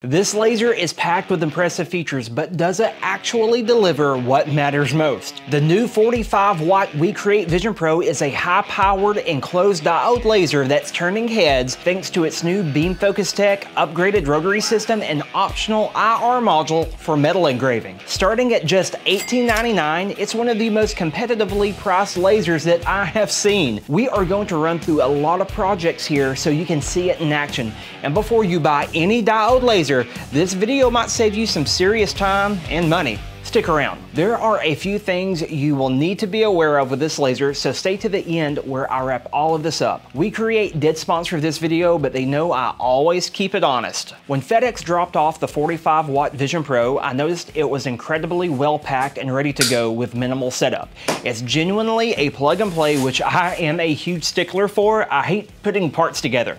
This laser is packed with impressive features, but does it actually deliver what matters most? The new 45-watt WeCreat Vision Pro is a high-powered enclosed diode laser that's turning heads thanks to its new Beamfocus tech, upgraded rotary system, and optional IR module for metal engraving. Starting at just $18.99, it's one of the most competitively priced lasers that I have seen. We are going to run through a lot of projects here so you can see it in action. And before you buy any diode laser, this video might save you some serious time and money. Stick around. There are a few things you will need to be aware of with this laser, so stay to the end where I wrap all of this up. WeCreat did sponsor this video, but they know I always keep it honest. When FedEx dropped off the 45-watt Vision Pro, I noticed it was incredibly well packed and ready to go with minimal setup. It's genuinely a plug and play, which I am a huge stickler for. I hate putting parts together.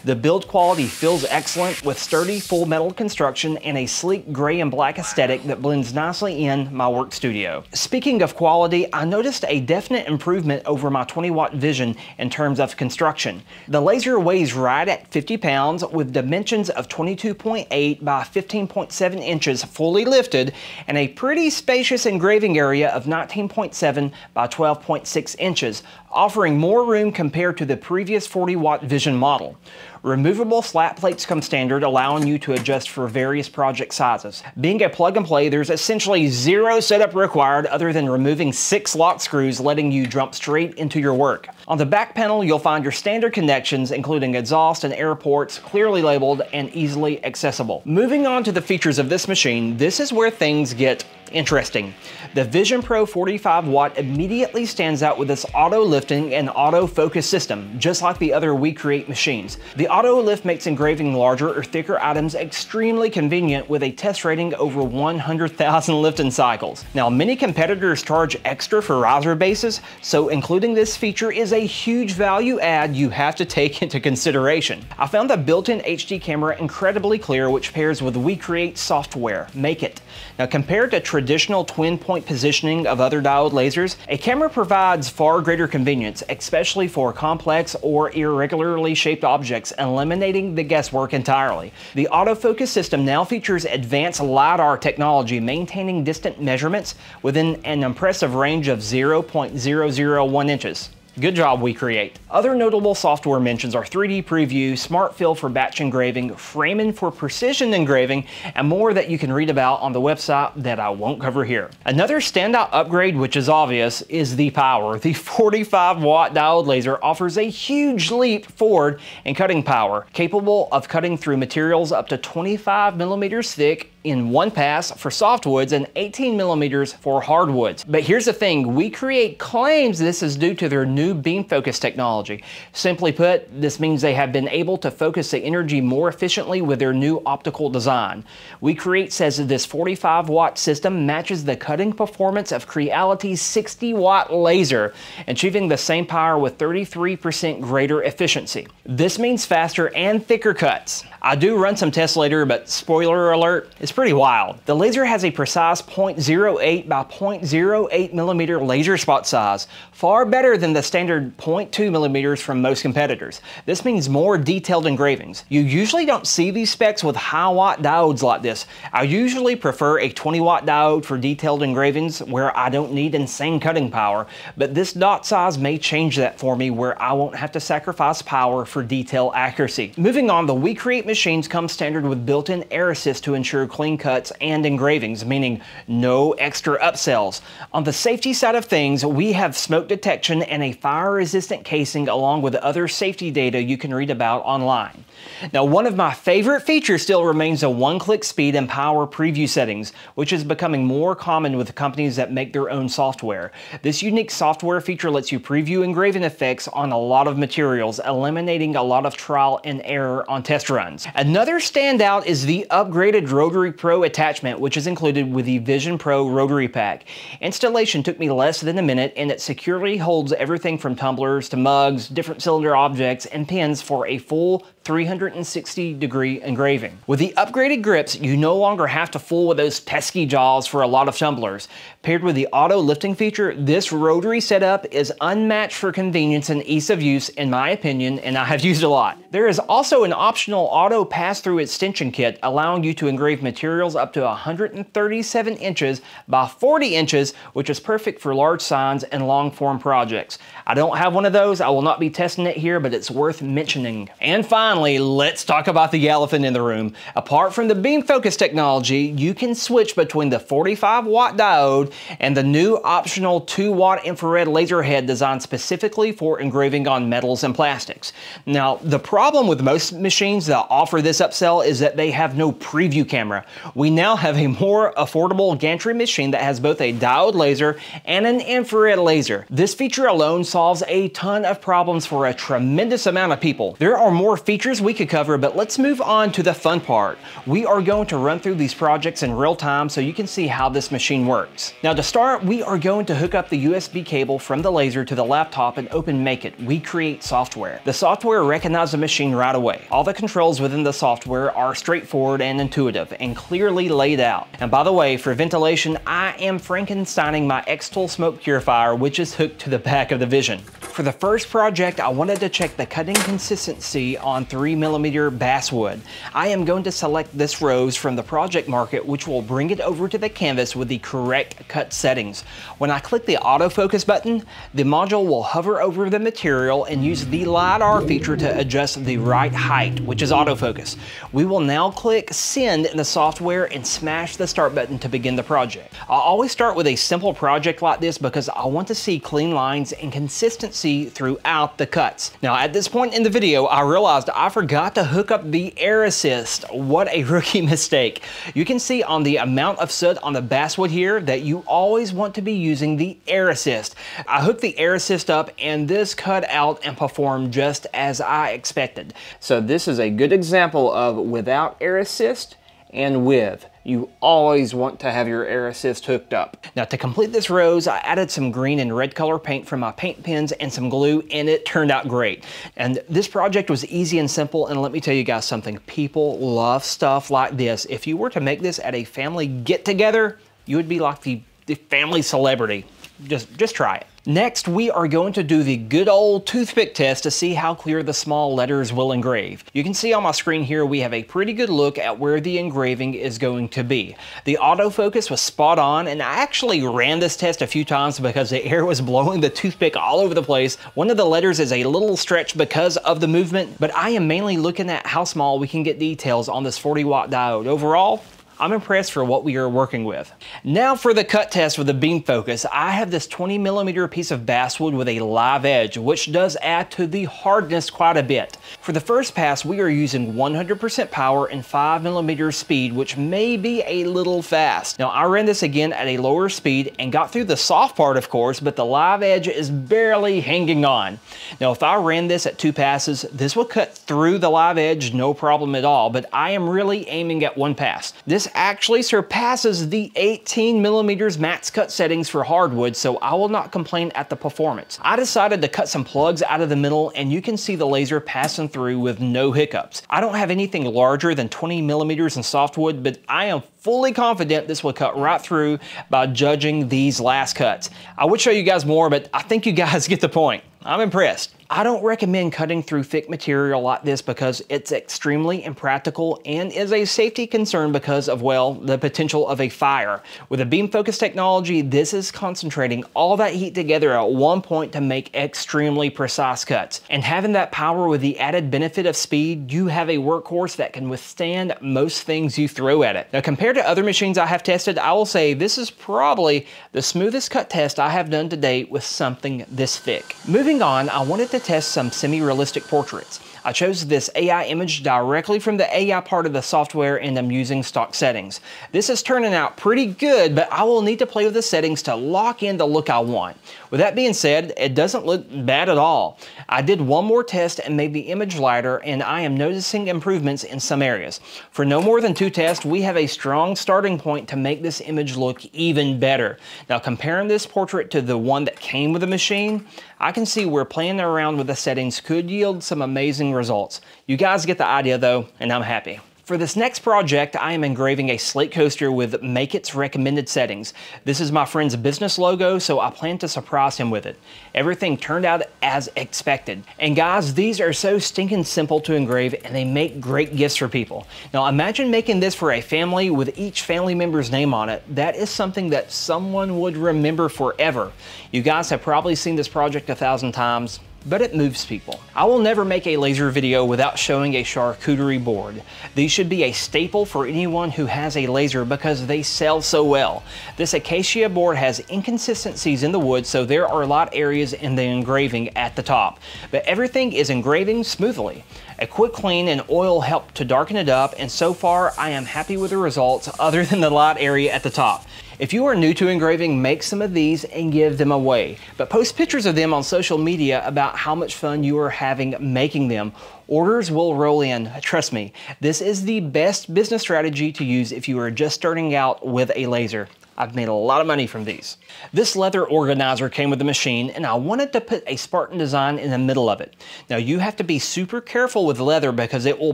The build quality feels excellent with sturdy full metal construction and a sleek gray and black aesthetic that blends nicely in my work studio. Speaking of quality, I noticed a definite improvement over my 20-watt Vision in terms of construction. The laser weighs right at 50 pounds with dimensions of 22.8 by 15.7 inches fully lifted and a pretty spacious engraving area of 19.7 by 12.6 inches, offering more room compared to the previous 40-watt Vision model. Removable slat plates come standard, allowing you to adjust for various project sizes. Being a plug and play, there's essentially zero setup required other than removing 6 lock screws, letting you jump straight into your work. On the back panel, you'll find your standard connections, including exhaust and air ports, clearly labeled and easily accessible. Moving on to the features of this machine, this is where things get interesting. The Vision Pro 45-watt immediately stands out with its auto lifting and auto focus system, just like the other WeCreat machines. The auto lift makes engraving larger or thicker items extremely convenient with a test rating over 100,000 lifting cycles. Now, many competitors charge extra for riser bases, so including this feature is a huge value add you have to take into consideration. I found the built-in HD camera incredibly clear, which pairs with WeCreat software, MakeIt. Now, compared to traditional twin point positioning of other diode lasers, a camera provides far greater convenience, especially for complex or irregularly shaped objects, eliminating the guesswork entirely. The autofocus system now features advanced LiDAR technology, maintaining distant measurements within an impressive range of 0.001 inches. Good job, WeCreat. Other notable software mentions are 3D Preview, Smart Fill for batch engraving, Framing for precision engraving, and more that you can read about on the website that I won't cover here. Another standout upgrade, which is obvious, is the power. The 45-watt diode laser offers a huge leap forward in cutting power, capable of cutting through materials up to 25 millimeters thick in one pass for softwoods and 18 millimeters for hardwoods. But here's the thing, WeCreat claims this is due to their new Beamfocus technology. Simply put, this means they have been able to focus the energy more efficiently with their new optical design. WeCreat says that this 45-watt system matches the cutting performance of Creality's 60-watt laser, achieving the same power with 33% greater efficiency. This means faster and thicker cuts. I do run some tests later, but spoiler alert, it's pretty wild. The laser has a precise 0.08 by 0.08 millimeter laser spot size, far better than the standard 0.2 millimeters from most competitors. This means more detailed engravings. You usually don't see these specs with high-watt diodes like this. I usually prefer a 20-watt diode for detailed engravings where I don't need insane cutting power, but this dot size may change that for me where I won't have to sacrifice power for detail accuracy. Moving on, the WeCreat machines come standard with built-in air assist to ensure clean cuts and engravings, meaning no extra upsells. On the safety side of things, we have smoke detection and a fire-resistant casing along with other safety data you can read about online. Now, one of my favorite features still remains the one-click speed and power preview settings, which is becoming more common with companies that make their own software. This unique software feature lets you preview engraving effects on a lot of materials, eliminating a lot of trial and error on test runs. Another standout is the upgraded Rotary Pro attachment, which is included with the Vision Pro Rotary Pack. Installation took me less than a minute, and it securely holds everything from tumblers to mugs, different cylinder objects, and pins for a full 360-degree engraving. With the upgraded grips, you no longer have to fool with those pesky jaws for a lot of tumblers. Paired with the auto lifting feature, this rotary setup is unmatched for convenience and ease of use in my opinion, and I have used a lot. There is also an optional auto pass-through extension kit allowing you to engrave materials up to 137 inches by 40 inches, which is perfect for large signs and long form projects. I don't have one of those, I will not be testing it here, but it's worth mentioning. And finally, let's talk about the elephant in the room. Apart from the Beamfocus technology, you can switch between the 45-watt diode and the new optional 2-watt infrared laser head designed specifically for engraving on metals and plastics. Now, the problem with most machines that offer this upsell is that they have no preview camera. We now have a more affordable gantry machine that has both a diode laser and an infrared laser. This feature alone solves a ton of problems for a tremendous amount of people. There are more features we could cover, but let's move on to the fun part. We are going to run through these projects in real time so you can see how this machine works. Now to start, we are going to hook up the USB cable from the laser to the laptop and open MakeIt, WeCreat software. The software recognizes the machine right away. All the controls within the software are straightforward and intuitive and clearly laid out. And by the way, for ventilation, I am Frankensteining my X-Tool smoke purifier, which is hooked to the back of the Vision. For the first project, I wanted to check the cutting consistency on 3mm basswood. I am going to select this rose from the project market, which will bring it over to the canvas with the correct cut settings. When I click the autofocus button, the module will hover over the material and use the LiDAR feature to adjust the right height, which is autofocus. We will now click send in the software and smash the start button to begin the project. I always start with a simple project like this because I want to see clean lines and consistency throughout the cuts. Now at this point in the video, I realized I forgot to hook up the air assist. What a rookie mistake. You can see on the amount of soot on the basswood here that you always want to be using the air assist. I hooked the air assist up and this cut out and performed just as I expected. So this is a good example of without air assist and with. You always want to have your air assist hooked up. Now to complete this rose, I added some green and red color paint from my paint pens and some glue, and it turned out great. And this project was easy and simple, and let me tell you guys something. People love stuff like this. If you were to make this at a family get-together, you would be like the family celebrity. Just try it. Next, we are going to do the good old toothpick test to see how clear the small letters will engrave. You can see on my screen here we have a pretty good look at where the engraving is going to be. The autofocus was spot on, and I actually ran this test a few times because the air was blowing the toothpick all over the place. One of the letters is a little stretched because of the movement, but I am mainly looking at how small we can get details on this 40-watt diode. Overall, I'm impressed for what we are working with. Now for the cut test with the Beamfocus, I have this 20mm piece of basswood with a live edge, which does add to the hardness quite a bit. For the first pass, we are using 100% power and 5mm speed, which may be a little fast. Now I ran this again at a lower speed and got through the soft part of course, but the live edge is barely hanging on. Now if I ran this at 2 passes, this will cut through the live edge no problem at all, but I am really aiming at 1 pass. This actually surpasses the 18mm max cut settings for hardwood, so I will not complain at the performance. I decided to cut some plugs out of the middle, and you can see the laser passing through with no hiccups. I don't have anything larger than 20mm in softwood, but I am fully confident this will cut right through by judging these last cuts. I would show you guys more, but I think you guys get the point. I'm impressed. I don't recommend cutting through thick material like this because it's extremely impractical and is a safety concern because of, well, the potential of a fire. With the Beamfocus technology, this is concentrating all that heat together at one point to make extremely precise cuts. And having that power with the added benefit of speed, you have a workhorse that can withstand most things you throw at it. Now, compared to other machines I have tested, I will say this is probably the smoothest cut test I have done to date with something this thick. Moving on, I wanted to test some semi-realistic portraits. I chose this AI image directly from the AI part of the software, and I'm using stock settings. This is turning out pretty good, but I will need to play with the settings to lock in the look I want. With that being said, it doesn't look bad at all. I did one more test and made the image lighter, and I am noticing improvements in some areas. For no more than 2 tests, we have a strong starting point to make this image look even better. Now, comparing this portrait to the one that came with the machine, I can see where playing around with the settings could yield some amazing amazing results. You guys get the idea though, and I'm happy. For this next project, I am engraving a slate coaster with MakeIt's recommended settings. This is my friend's business logo, so I plan to surprise him with it. Everything turned out as expected. And guys, these are so stinking simple to engrave, and they make great gifts for people. Now imagine making this for a family with each family member's name on it. That is something that someone would remember forever. You guys have probably seen this project 1,000 times. But it moves people. I will never make a laser video without showing a charcuterie board. These should be a staple for anyone who has a laser because they sell so well. This acacia board has inconsistencies in the wood, so there are a lot of areas in the engraving at the top, but everything is engraving smoothly. A quick clean and oil helped to darken it up, and so far I am happy with the results other than the light area at the top. If you are new to engraving, make some of these and give them away, but post pictures of them on social media about how much fun you are having making them. Orders will roll in, trust me. This is the best business strategy to use if you are just starting out with a laser. I've made a lot of money from these. This leather organizer came with the machine, and I wanted to put a Spartan design in the middle of it. Now you have to be super careful with leather because it will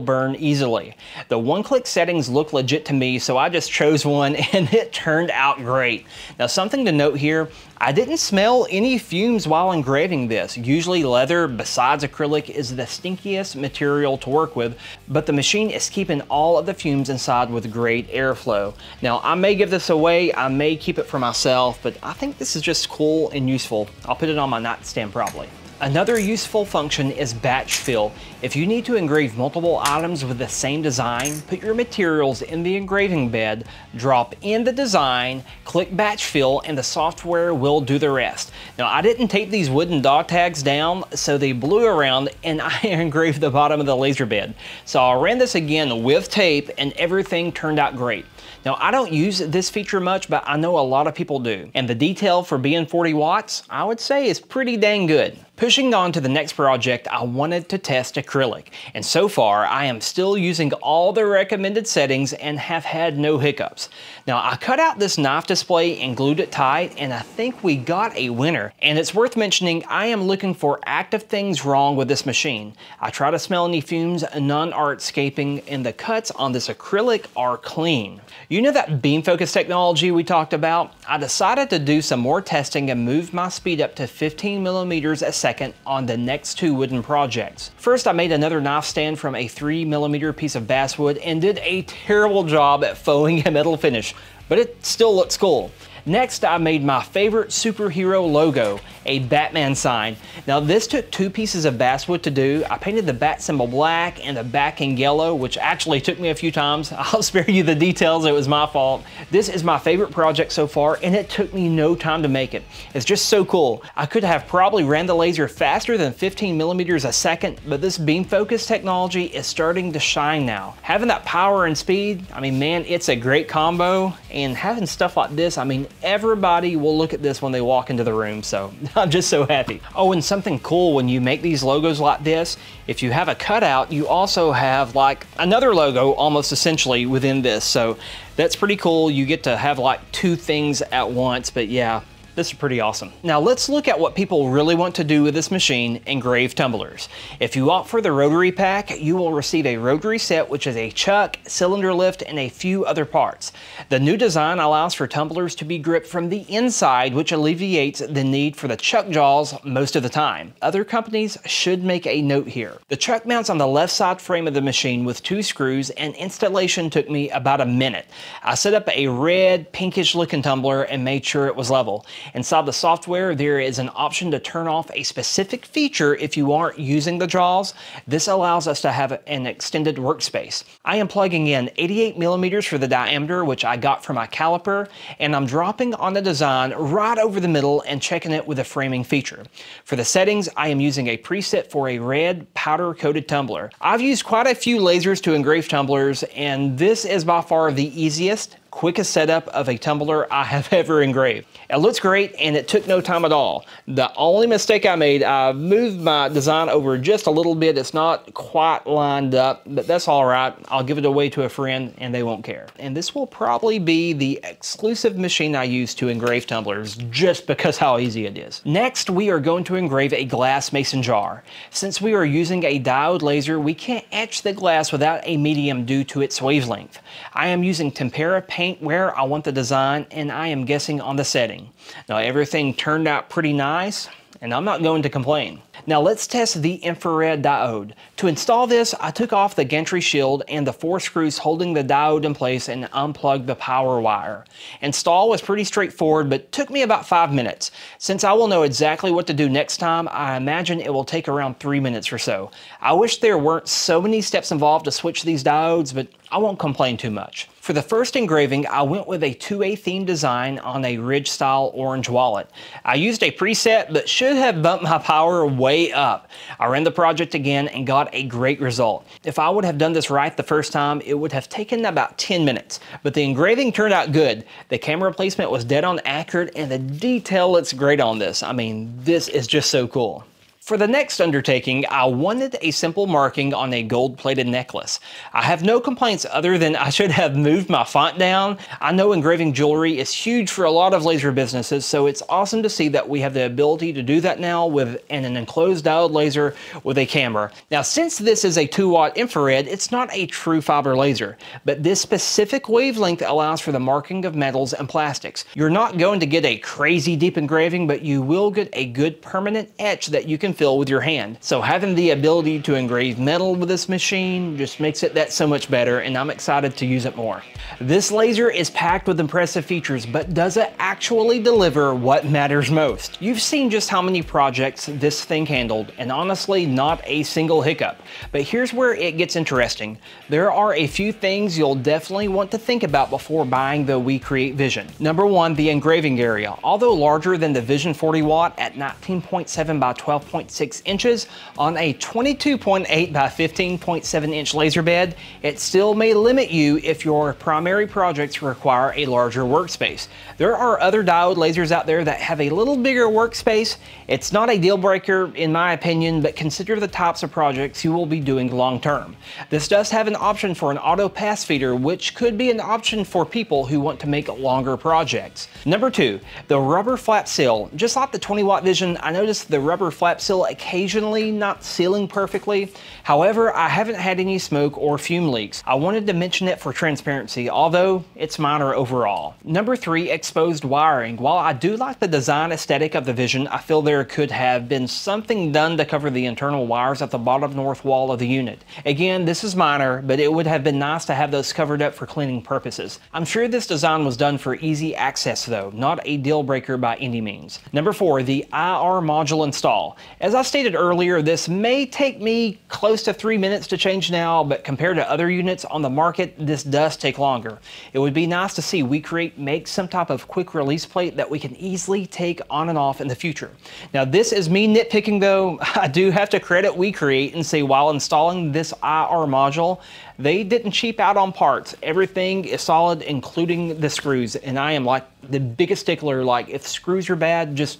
burn easily. The one-click settings look legit to me, so I just chose one and it turned out great. Now something to note here, I didn't smell any fumes while engraving this. Usually leather, besides acrylic, is the stinkiest material to work with, but the machine is keeping all of the fumes inside with great airflow. Now I may give this away, I may keep it for myself, but I think this is just cool and useful. I'll put it on my nightstand probably. Another useful function is batch fill. If you need to engrave multiple items with the same design, put your materials in the engraving bed, drop in the design, click batch fill, and the software will do the rest. Now I didn't tape these wooden dog tags down, so they blew around and I engraved the bottom of the laser bed. So I ran this again with tape and everything turned out great. Now I don't use this feature much, but I know a lot of people do. And the detail for being 40 watts, I would say is pretty dang good. Pushing on to the next project, I wanted to test acrylic. And so far, I am still using all the recommended settings and have had no hiccups. Now I cut out this knife display and glued it tight, and I think we got a winner. And it's worth mentioning, I am looking for active things wrong with this machine. I try to smell any fumes, none are escaping, and the cuts on this acrylic are clean. You know that Beamfocus technology we talked about? I decided to do some more testing and move my speed up to 15 millimeters a second on the next two wooden projects. First, I made another knife stand from a 3mm piece of basswood and did a terrible job at fauxing a metal finish, but it still looks cool. Next, I made my favorite superhero logo, a Batman sign. Now this took 2 pieces of basswood to do. I painted the bat symbol black and the backing yellow, which actually took me a few times. I'll spare you the details, it was my fault. This is my favorite project so far, and it took me no time to make it. It's just so cool. I could have probably ran the laser faster than 15 millimeters a second, but this Beamfocus technology is starting to shine now. Having that power and speed, I mean, man, it's a great combo, and having stuff like this, I mean, everybody will look at this when they walk into the room, so I'm just so happy. Oh, and something cool when you make these logos like this, if you have a cutout, you also have like another logo almost essentially within this, so that's pretty cool. You get to have like 2 things at once, but yeah, this is pretty awesome. Now let's look at what people really want to do with this machine, engrave tumblers. If you opt for the Rotary pack, you will receive a Rotary set, which is a chuck, cylinder lift, and a few other parts. The new design allows for tumblers to be gripped from the inside, which alleviates the need for the chuck jaws most of the time. Other companies should make a note here. The chuck mounts on the left side frame of the machine with 2 screws, and installation took me about a minute. I set up a red, pinkish looking tumbler and made sure it was level. Inside the software, there is an option to turn off a specific feature if you aren't using the jaws. This allows us to have an extended workspace. I am plugging in 88 millimeters for the diameter, which I got from my caliper, and I'm dropping on the design right over the middle and checking it with a framing feature. For the settings, I am using a preset for a red powder-coated tumbler. I've used quite a few lasers to engrave tumblers, and this is by far the easiest quickest setup of a tumbler I have ever engraved. It looks great and it took no time at all. The only mistake I made, I moved my design over just a little bit. It's not quite lined up, but that's all right. I'll give it away to a friend and they won't care. And this will probably be the exclusive machine I use to engrave tumblers just because how easy it is. Next, we are going to engrave a glass mason jar. Since we are using a diode laser, we can't etch the glass without a medium due to its wavelength. I am using tempera paint where I want the design, and I am guessing on the setting. Now everything turned out pretty nice, and I'm not going to complain. Now let's test the infrared diode. To install this, I took off the gantry shield and the 4 screws holding the diode in place and unplugged the power wire. Install was pretty straightforward, but took me about 5 minutes. Since I will know exactly what to do next time, I imagine it will take around 3 minutes or so. I wish there weren't so many steps involved to switch these diodes, but I won't complain too much. For the first engraving, I went with a 2A theme design on a ridge style orange wallet. I used a preset, but should have bumped my power way up. I ran the project again and got a great result. If I would have done this right the first time, it would have taken about 10 minutes, but the engraving turned out good. The camera placement was dead on accurate and the detail looks great on this. I mean, this is just so cool. For the next undertaking, I wanted a simple marking on a gold-plated necklace. I have no complaints other than I should have moved my font down. I know engraving jewelry is huge for a lot of laser businesses, so it's awesome to see that we have the ability to do that now with an enclosed diode laser with a camera. Now, since this is a 2-watt infrared, it's not a true fiber laser, but this specific wavelength allows for the marking of metals and plastics. You're not going to get a crazy deep engraving, but you will get a good permanent etch that you can fill with your hand. So having the ability to engrave metal with this machine just makes it that so much better, and I'm excited to use it more. This laser is packed with impressive features, but does it actually deliver what matters most? You've seen just how many projects this thing handled, and honestly, not a single hiccup. But here's where it gets interesting. There are a few things you'll definitely want to think about before buying the WeCreat Vision. Number one, the engraving area. Although larger than the Vision 40 watt at 19.7 by 12.6 inches on a 22.8 by 15.7 inch laser bed, it still may limit you if your primary projects require a larger workspace. There are other diode lasers out there that have a little bigger workspace. It's not a deal breaker in my opinion, but consider the types of projects you will be doing long term. This does have an option for an auto pass feeder, which could be an option for people who want to make longer projects. Number two, the rubber flap seal. Just like the 20 watt Vision, I noticed the rubber flap seal occasionally not sealing perfectly. However, I haven't had any smoke or fume leaks. I wanted to mention it for transparency, although it's minor overall. Number three, exposed wiring. While I do like the design aesthetic of the Vision, I feel there could have been something done to cover the internal wires at the bottom north wall of the unit. Again, this is minor, but it would have been nice to have those covered up for cleaning purposes. I'm sure this design was done for easy access though, not a deal breaker by any means. Number four, the IR module install. As I stated earlier, this may take me close to 3 minutes to change now, but compared to other units on the market, this does take longer. It would be nice to see WeCreat make some type of quick release plate that we can easily take on and off in the future. Now this is me nitpicking though. I do have to credit WeCreat and say while installing this IR module, they didn't cheap out on parts. Everything is solid, including the screws, and I am like the biggest stickler, like if screws are bad, just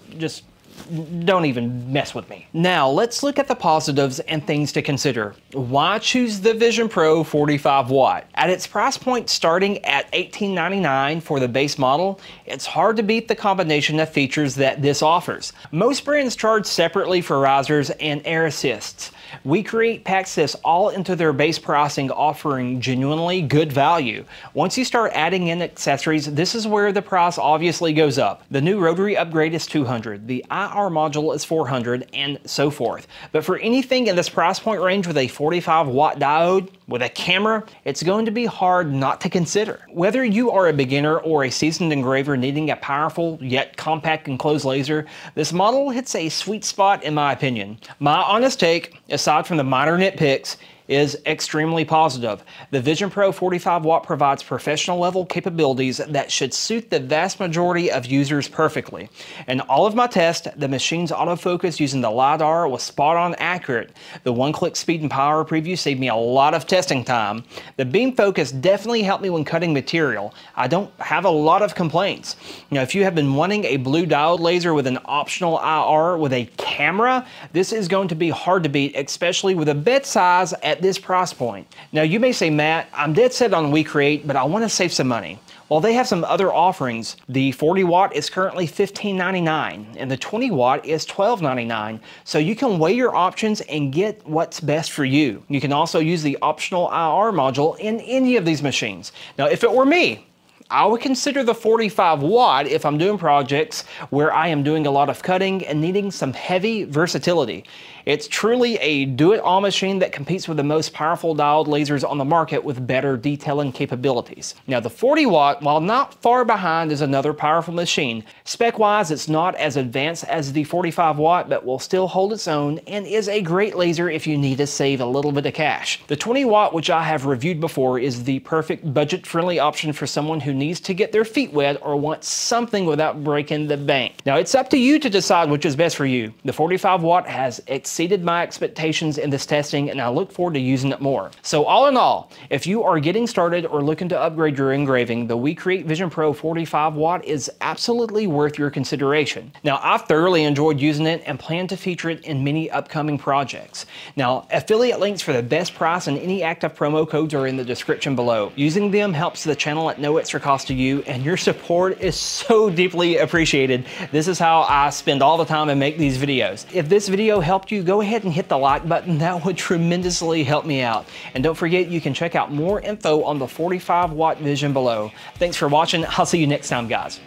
don't even mess with me. Now let's look at the positives and things to consider. Why choose the Vision Pro 45 watt? At its price point starting at $18.99 for the base model, it's hard to beat the combination of features that this offers. Most brands charge separately for risers and air assists. WeCreat packs this all into their base pricing, offering genuinely good value. Once you start adding in accessories, this is where the price obviously goes up. The new Rotary upgrade is $200, the IR module is $400, and so forth. But for anything in this price point range with a 45 watt diode, with a camera, it's going to be hard not to consider. Whether you are a beginner or a seasoned engraver needing a powerful yet compact enclosed laser, this model hits a sweet spot in my opinion. My honest take, aside from the minor nitpicks, is extremely positive. The Vision Pro 45 watt provides professional level capabilities that should suit the vast majority of users perfectly. In all of my tests, the machine's autofocus using the LiDAR was spot on accurate. The one-click speed and power preview saved me a lot of testing time. The beam focus definitely helped me when cutting material. I don't have a lot of complaints. Now, if you have been wanting a blue diode laser with an optional IR with a camera, this is going to be hard to beat, especially with a bed size at this price point. Now, you may say, Matt, I'm dead set on WeCreat, but I want to save some money. Well, they have some other offerings. The 40 watt is currently $15.99 and the 20 watt is $12.99. So you can weigh your options and get what's best for you. You can also use the optional IR module in any of these machines. Now, if it were me, I would consider the 45 watt if I'm doing projects where I am doing a lot of cutting and needing some heavy versatility. It's truly a do-it-all machine that competes with the most powerful diode lasers on the market with better detailing capabilities. Now, the 40 watt, while not far behind, is another powerful machine. Spec-wise, it's not as advanced as the 45 watt, but will still hold its own and is a great laser if you need to save a little bit of cash. The 20 watt, which I have reviewed before, is the perfect budget-friendly option for someone who needs to get their feet wet or wants something without breaking the bank. Now, it's up to you to decide which is best for you. The 45 watt has exceeded my expectations in this testing, and I look forward to using it more. So all in all, if you are getting started or looking to upgrade your engraving, the WeCreat Vision Pro 45 watt is absolutely worth your consideration. Now, I've thoroughly enjoyed using it and plan to feature it in many upcoming projects. Now, affiliate links for the best price and any active promo codes are in the description below. Using them helps the channel at no extra cost to you, and your support is so deeply appreciated. This is how I spend all the time and make these videos. If this video helped you, go ahead and hit the like button. That would tremendously help me out. And don't forget, you can check out more info on the 45 watt Vision below. Thanks for watching. I'll see you next time, guys.